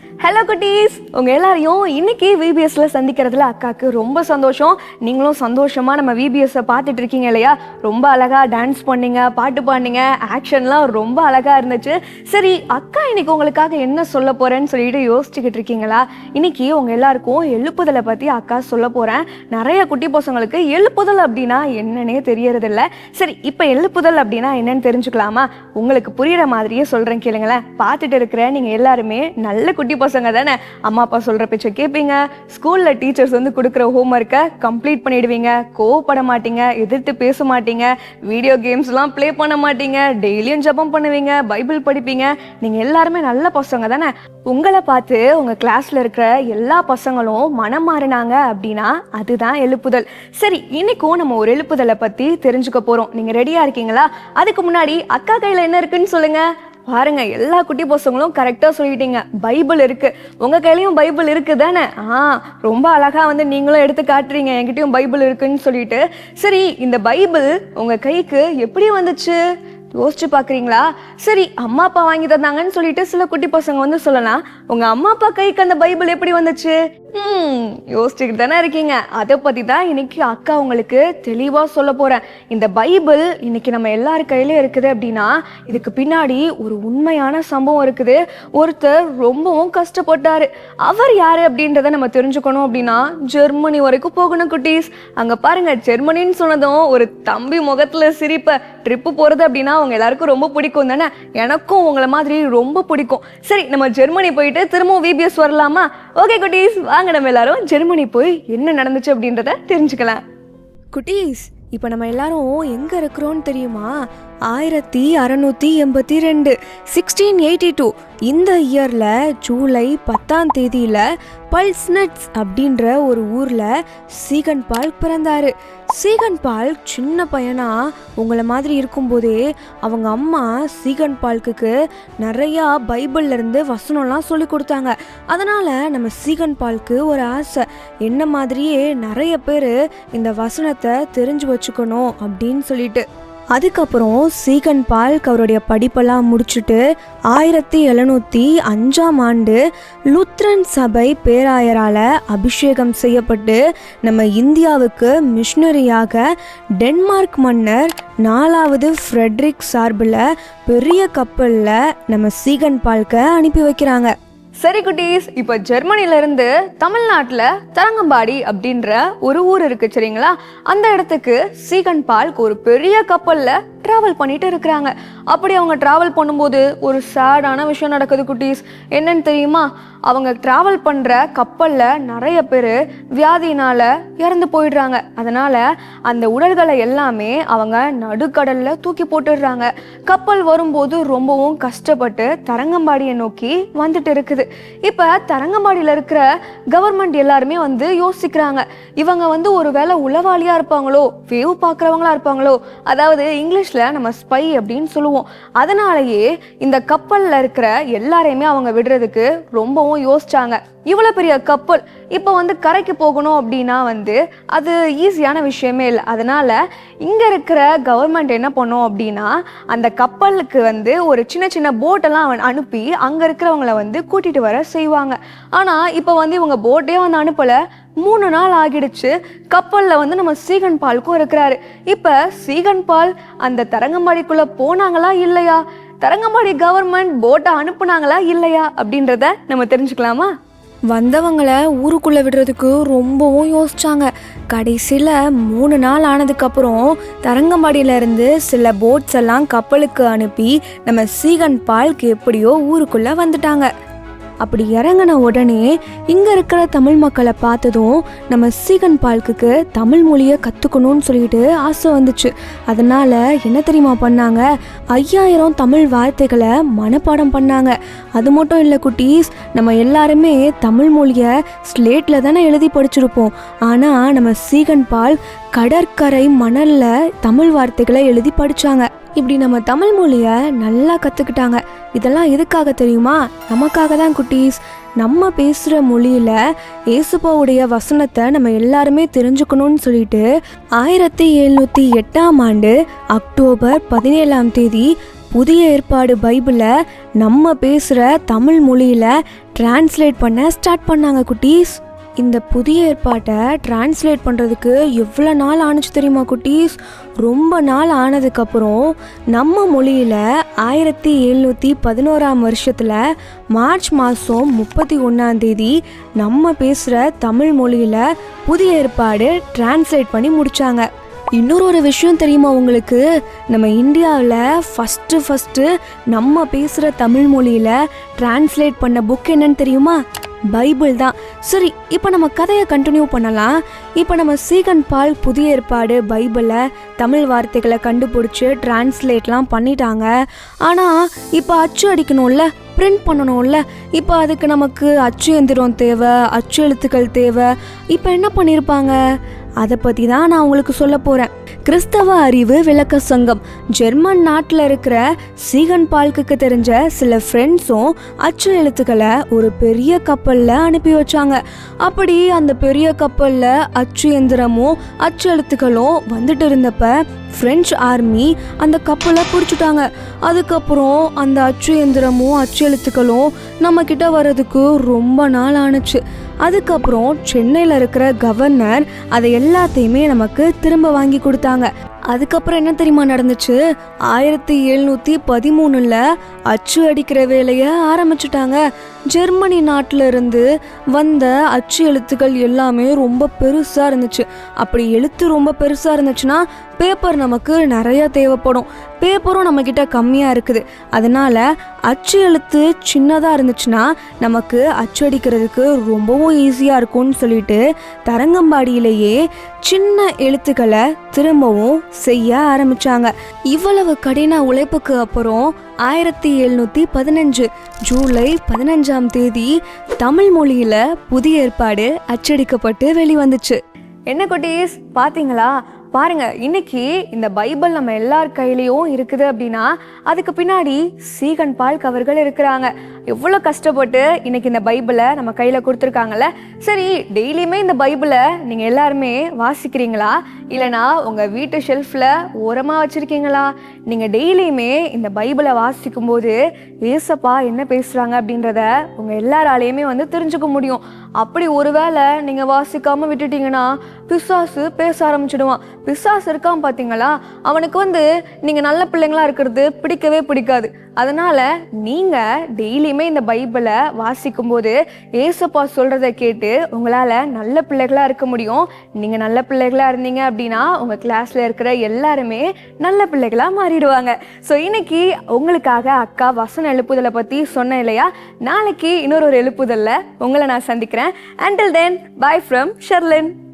Hello குட்டீஸ், உங்கள் எல்லாரையும் இன்னைக்கு விபிஎஸ்ல சந்திக்கிறதுல அக்காவுக்கு ரொம்ப சந்தோஷம். நீங்களும் சந்தோஷமா நம்ம விபிஎஸ்ஸை பார்த்துட்டு இருக்கீங்க இல்லையா? ரொம்ப அழகா டான்ஸ் பண்ணீங்க, பாட்டு பாடினீங்க, ஆக்ஷன்லாம் ரொம்ப அழகா இருந்துச்சு. சரி, அக்கா இன்னைக்கு உங்களுக்காக என்ன சொல்ல போறேன்னு சொல்லிட்டு யோசிச்சுக்கிட்டு இருக்கீங்களா? இன்னைக்கு உங்க எல்லாருக்கும் எழுப்புதலை பத்தி அக்கா சொல்ல போறேன். நிறைய குட்டி பசங்களுக்கு எழுப்புதல் அப்படின்னா என்னன்னே தெரியறது இல்லை. சரி, இப்போ எழுப்புதல் அப்படின்னா என்னன்னு தெரிஞ்சுக்கலாமா? உங்களுக்கு புரியுற மாதிரியே சொல்றேன், கேளுங்களேன். பார்த்துட்டு இருக்கிற நீங்க எல்லாருமே நல்ல குட்டி பசங்க தானே? அம்மா அப்பா சொல்ற பேச்சை கேட்பீங்க, ஸ்கூல்ல டீச்சர்ஸ் கொடுக்குற ஹோம்ஒர்க்கை கம்ப்ளீட் பண்ணிடுவீங்க, கோவப்பட மாட்டீங்க, எதிர்த்து பேச மாட்டீங்க, வீடியோ கேம்ஸ்லாம் ப்ளே பண்ண மாட்டீங்க, டெய்லியும் ஜெபம் பண்ணுவீங்க, பைபிள் படிப்பீங்க. நீங்க எல்லாருமே நல்ல பசங்க தானே? உங்களை பார்த்து உங்க கிளாஸ்ல இருக்கிற எல்லா பசங்களும் மனம் மாறினாங்க அப்படின்னா அதுதான் எழுப்புதல். சரி, இன்னைக்கும் நம்ம ஒரு எழுப்புதலை பத்தி தெரிஞ்சுக்க போறோம். நீங்க ரெடியா இருக்கீங்களா? அதுக்கு முன்னாடி அக்கா கையில என்ன இருக்குன்னு சொல்லுங்க. பாருங்க, எல்லா குட்டி பசங்களும் கரெக்டா சொல்லிட்டீங்க. பைபிள் இருக்கு. உங்க கையிலயும் பைபிள் இருக்கு தானே? ரொம்ப அழகா நீங்களும் எடுத்து காட்டுறீங்க, என்கிட்டயும் பைபிள் இருக்குன்னு சொல்லிட்டு. சரி, இந்த பைபிள் உங்க கைக்கு எப்படி வந்துச்சு யோசிச்சு பாக்குறீங்களா? சரி, அம்மா அப்பா வாங்கி தந்தாங்கன்னு சொல்லிட்டு சில குட்டி பசங்க சொல்லலாம், உங்க அம்மா அப்பா கைக்கு அந்த பைபிள் எப்படி வந்துச்சு? யோசிச்சுக்கிட்டு தானே இருக்கீங்க. அதை பத்தி தான் இன்னைக்கு அக்கா உங்களுக்கு தெளிவா சொல்ல போறேன். இந்த பைபிள் இன்னைக்கு நம்ம எல்லாரு கையிலயும் இருக்குது அப்படின்னா இதுக்கு பின்னாடி ஒரு உண்மையான சம்பவம் இருக்குது. ஒருத்தர் ரொம்பவும் கஷ்டப்பட்டாரு. அவர் யாரு அப்படின்றத நம்ம தெரிஞ்சுக்கணும் அப்படின்னா ஜெர்மனி வரைக்கும் போகணும் குட்டீஸ். அங்க பாருங்க, ஜெர்மனின்னு சொன்னதும் ஒரு தம்பி முகத்துல சிரிப்ப. ட்ரிப்பு போறது அப்படின்னா அவங்க எல்லாருக்கும் ரொம்ப பிடிக்கும் தானே? எனக்கும் உங்களை மாதிரி ரொம்ப பிடிக்கும். சரி, நம்ம ஜெர்மனி போயிட்டு திரும்பவும் விபிஎஸ் வரலாமா? ஓகே குட்டீஸ், வாங்க நம்ம எல்லாரும் ஜெர்மனி போய் என்ன நடந்துச்சு அப்படின்றத தெரிஞ்சுக்கலாம். குட்டீஸ், இப்போ நம்ம எல்லாரும் எங்க இருக்கிறோம்னு தெரியுமா? 1682 1682 இந்த இயர்ல ஜூலை 10ஆம் தேதியில பல்ஸ்னட்ஸ் அப்படின்ற ஒரு ஊர்ல சீகன் பால் பிறந்தாரு. சீகன் பால் சின்ன பையனா உங்களை மாதிரி இருக்கும்போதே அவங்க அம்மா சீகன் பால்க்கு நிறையா பைபிள்ல இருந்து வசனம்லாம் சொல்லி கொடுத்தாங்க. அதனால நம்ம சீகன் பால்க்கு ஒரு ஆசை, என்ன மாதிரியே நிறைய பேர் இந்த வசனத்தை தெரிஞ்சு வச்சுக்கணும் அப்படின்னு சொல்லிட்டு. அதுக்கப்புறம் சீகன் பால் அவருடைய படிப்பெல்லாம் முடிச்சுட்டு 1705ஆம் ஆண்டு லுத்ரன் சபை பேராயரால் அபிஷேகம் செய்யப்பட்டு நம்ம இந்தியாவுக்கு மிஷனரியாக டென்மார்க் மன்னர் 4வது ஃப்ரெட்ரிக் சார்பில் பெரிய கப்பலில் நம்ம சீகன் பால்க்கு அனுப்பி வைக்கிறாங்க. சரி குட்டீஸ், இப்போ ஜெர்மனில இருந்து தமிழ்நாட்டில் தரங்கம்பாடி அப்படின்ற ஒரு ஊர் இருக்கு சரிங்களா? அந்த இடத்துக்கு சீகன் பால்க் ஒரு பெரிய கப்பல்ல டிராவல் பண்ணிட்டு இருக்கிறாங்க. அப்படி அவங்க டிராவல் பண்ணும்போது ஒரு சேடான விஷயம் நடக்குது குட்டீஸ். என்னன்னு தெரியுமா? அவங்க டிராவல் பண்ற கப்பல்ல நிறைய பேர் வியாதினால இறந்து போயிடுறாங்க. அதனால அந்த உடல்களை எல்லாமே அவங்க நடுக்கடல்ல தூக்கி போட்டுடுறாங்க. கப்பல் வரும்போது ரொம்பவும் கஷ்டப்பட்டு தரங்கம்பாடியை நோக்கி வந்துட்டு இருக்குது. இப்ப தரங்கம்பாடியில இருக்கிற கவர்மெண்ட் எல்லாருமே யோசிக்கிறாங்க, இவங்க ஒரு வேளை உளவாளியா இருப்பாங்களோ, வேவு பார்க்கறவங்களா இருப்பாங்களோ, அதாவது இங்கிலீஷ்ல நம்ம ஸ்பை அப்படின்னு சொல்லுவோம். அதனாலேயே இந்த கப்பல்ல இருக்கிற எல்லாரையுமே அவங்க விடுறதுக்கு ரொம்பவும் யோசிச்சாங்க. இவ்வளவு பெரிய கப்பல் இப்போ கரைக்கு போகணும் அப்படின்னா அது ஈஸியான விஷயமே இல்லை. அதனால இங்க இருக்கிற கவர்மெண்ட் என்ன பண்ணும் அப்படின்னா அந்த கப்பலுக்கு ஒரு சின்ன சின்ன போட்டெல்லாம் அனுப்பி அங்க இருக்கிறவங்கள கூட்டிட்டு வர செய்வாங்க. ஆனா இப்போ இவங்க போட்டே அனுப்பல. 3 நாள் ஆகிடுச்சு. கப்பல்ல நம்ம சீகன் பால்க்கும் இருக்கிறாரு. இப்ப சீகன் பால் அந்த தரங்கம்பாடிக்குள்ள போனாங்களா இல்லையா, தரங்கம்பாடி கவர்மெண்ட் போட்டை அனுப்புனாங்களா இல்லையா அப்படின்றத நம்ம தெரிஞ்சுக்கலாமா? வந்தவங்களை ஊருக்குள்ளே விடுறதுக்கு ரொம்பவும் யோசிச்சாங்க. கடைசியில் 3 நாள் ஆனதுக்கப்புறம் தரங்கம்பாடியிலேருந்து சில போட்ஸ் எல்லாம் கப்பலுக்கு அனுப்பி நம்ம சீகன் பால்க்கு எப்படியோ ஊருக்குள்ளே வந்துட்டாங்க. அப்படி இறங்கின உடனே இங்கே இருக்கிற தமிழ் மக்களை பார்த்ததும் நம்ம சீகன் பால்க்கு தமிழ் மொழியை கற்றுக்கணும்னு சொல்லிட்டு ஆசை வந்துச்சு. அதனால் என்ன தெரியுமா பண்ணாங்க? 5000 தமிழ் வார்த்தைகளை மனப்பாடம் பண்ணாங்க. அது மட்டும் இல்லை குட்டீஸ், நம்ம எல்லாருமே தமிழ் மொழியை ஸ்லேட்டில் தானே எழுதி படிச்சிருப்போம். ஆனால் நம்ம சீகன் பால் கடற்கரை மணலில் தமிழ் வார்த்தைகளை எழுதி படித்தாங்க. இப்படி நம்ம தமிழ் மொழியை நல்லா கற்றுக்கிட்டாங்க. இதெல்லாம் எதுக்காக தெரியுமா? நமக்காக தான் குட்டீஸ். நம்ம பேசுகிற மொழியில் ஏசுப்பாவுடைய வசனத்தை நம்ம எல்லாருமே தெரிஞ்சுக்கணும்னு சொல்லிட்டு 1708ஆம் ஆண்டு அக்டோபர் 17ஆம் தேதி புதிய ஏற்பாடு பைபிளை நம்ம பேசுகிற தமிழ் மொழியில் டிரான்ஸ்லேட் பண்ண ஸ்டார்ட் பண்ணாங்க குட்டீஸ். இந்த புதிய ஏற்பாட்டை டிரான்ஸ்லேட் பண்ணுறதுக்கு எவ்வளோ நாள் ஆணுச்சு தெரியுமா குட்டீஸ்? ரொம்ப நாள் ஆனதுக்கப்புறம் நம்ம மொழியில் 1711 வருஷத்தில் மார்ச் மாதம் 31 நம்ம பேசுகிற தமிழ் மொழியில் புதிய ஏற்பாடு டிரான்ஸ்லேட் பண்ணி முடித்தாங்க. இன்னொரு விஷயம் தெரியுமா உங்களுக்கு? நம்ம இந்தியாவில் ஃபஸ்ட்டு நம்ம பேசுகிற தமிழ் மொழியில் டிரான்ஸ்லேட் பண்ண புக் என்னன்னு தெரியுமா? பைபிள் தான். சரி, இப்போ நம்ம கதையை கண்டினியூ பண்ணலாம். இப்போ நம்ம சீகன் பால் புதிய ஏற்பாடு பைபிளில் தமிழ் வார்த்தைகளை கண்டுபிடிச்சி டிரான்ஸ்லேட்லாம் பண்ணிட்டாங்க. ஆனால் இப்போ அச்சு அடிக்கணும்ல, பிரிண்ட் பண்ணணும்ல. இப்போ அதுக்கு நமக்கு அச்சு எந்திரம் தேவை, அச்சு எழுத்துக்கள் தேவை. இப்போ என்ன பண்ணியிருப்பாங்க? அதை பற்றி தான் நான் உங்களுக்கு சொல்ல போகிறேன். கிறிஸ்தவ அறிவு விளக்க சங்கம் ஜெர்மன் நாட்டில் இருக்கிற சீகன் பால்க்கு தெரிஞ்ச சில ஃப்ரெண்ட்ஸும் அச்சு எழுத்துக்களை ஒரு பெரிய கப்பலில் அனுப்பி வச்சாங்க. அப்படி அந்த பெரிய கப்பலில் அச்சு எந்திரமும் அச்சு எழுத்துக்களும் வந்துட்டு இருந்தப்ப ஃப்ரெஞ்சு ஆர்மி அந்த கப்பலை பிடிச்சிட்டாங்க. அதுக்கப்புறம் அந்த அச்சு எந்திரமும் அச்சு எழுத்துக்களும் நம்ம கிட்ட வர்றதுக்கு ரொம்ப நாள் ஆணுச்சு. அதுக்கப்புறம் சென்னையில் இருக்கிற கவர்னர் அதை எல்லாத்தையுமே நமக்கு திரும்ப வாங்கி கொடுத்தாங்க. அதுக்கப்புறம் என்ன தெரியுமா நடந்துச்சு? 1713 அச்சு அடிக்கிற வேலையை ஆரம்பிச்சுட்டாங்க. ஜெர்மனி நாட்டில் இருந்து வந்த அச்சு எழுத்துக்கள் எல்லாமே ரொம்ப பெருசாக இருந்துச்சு. அப்படி எழுத்து ரொம்ப பெருசாக இருந்துச்சுன்னா பேப்பர் நமக்கு நிறைய தேவைப்படும். பேப்பரும் நம்மக்கிட்ட கம்மியாக இருக்குது. அதனால் அச்சு எழுத்து சின்னதாக இருந்துச்சுன்னா நமக்கு அச்சடிக்கிறதுக்கு ரொம்பவும் ஈஸியாக இருக்கும்னு சொல்லிட்டு தரங்கம்பாடியிலேயே சின்ன எழுத்துக்களை திரும்பவும் செய்ய ஆரம்பிச்சாங்க. இவ்வளவு கடின உழைப்புக்கு அப்புறம் 1715 ஜூலை 15 தமிழ் மொழியில புதிய ஏற்பாடு அச்சடிக்கப்பட்டு வெளிவந்துச்சு. என்ன குட்டீஸ், பாத்தீங்களா? பாருங்க, இன்னைக்கு இந்த பைபிள் நம்ம எல்லார் கையிலையும் இருக்குது அப்படின்னா அதுக்கு பின்னாடி சீகன் பால்க் அவர்கள் இருக்கிறாங்க. எவ்வளோ கஷ்டப்பட்டு இன்னைக்கு இந்த பைபிளை நம்ம கையில் கொடுத்துருக்காங்கல்ல. சரி, டெய்லியுமே இந்த பைபிளை நீங்கள் எல்லாருமே வாசிக்கிறீங்களா? இல்லைனா உங்கள் வீட்டு ஷெல்ஃபில் ஓரமாக வச்சுருக்கீங்களா? நீங்கள் டெய்லியுமே இந்த பைபிளை வாசிக்கும் போது ஏசப்பா என்ன பேசுகிறாங்க அப்படின்றத உங்கள் எல்லாராலையுமே தெரிஞ்சுக்க முடியும். அப்படி ஒருவேளை நீங்கள் வாசிக்காமல் விட்டுட்டீங்கன்னா பிசாசு பேச ஆரம்பிச்சிடுவான். பிசாசு இருக்கான் பார்த்தீங்களா, அவனுக்கு நீங்கள் நல்ல பிள்ளைங்களா இருக்கிறது பிடிக்கவே பிடிக்காது. அதனால நீங்கள் டெய்லியுமே இந்த பைபிளை வாசிக்கும் போது ஏசப்பா சொல்கிறத கேட்டு உங்களால் நல்ல பிள்ளைகளாக இருக்க முடியும். நீங்கள் நல்ல பிள்ளைகளாக இருந்தீங்க அப்படின்னா உங்கள் கிளாஸில் இருக்கிற எல்லாருமே நல்ல பிள்ளைகளாக மாறிடுவாங்க. ஸோ இன்னைக்கு உங்களுக்காக அக்கா வசன எழுப்புதலை பற்றி சொன்னேன் இல்லையா? நாளைக்கு இன்னொரு எழுப்புதலில் உங்களை நான் சந்திக்கிறேன். Until then, bye from Sherlyn.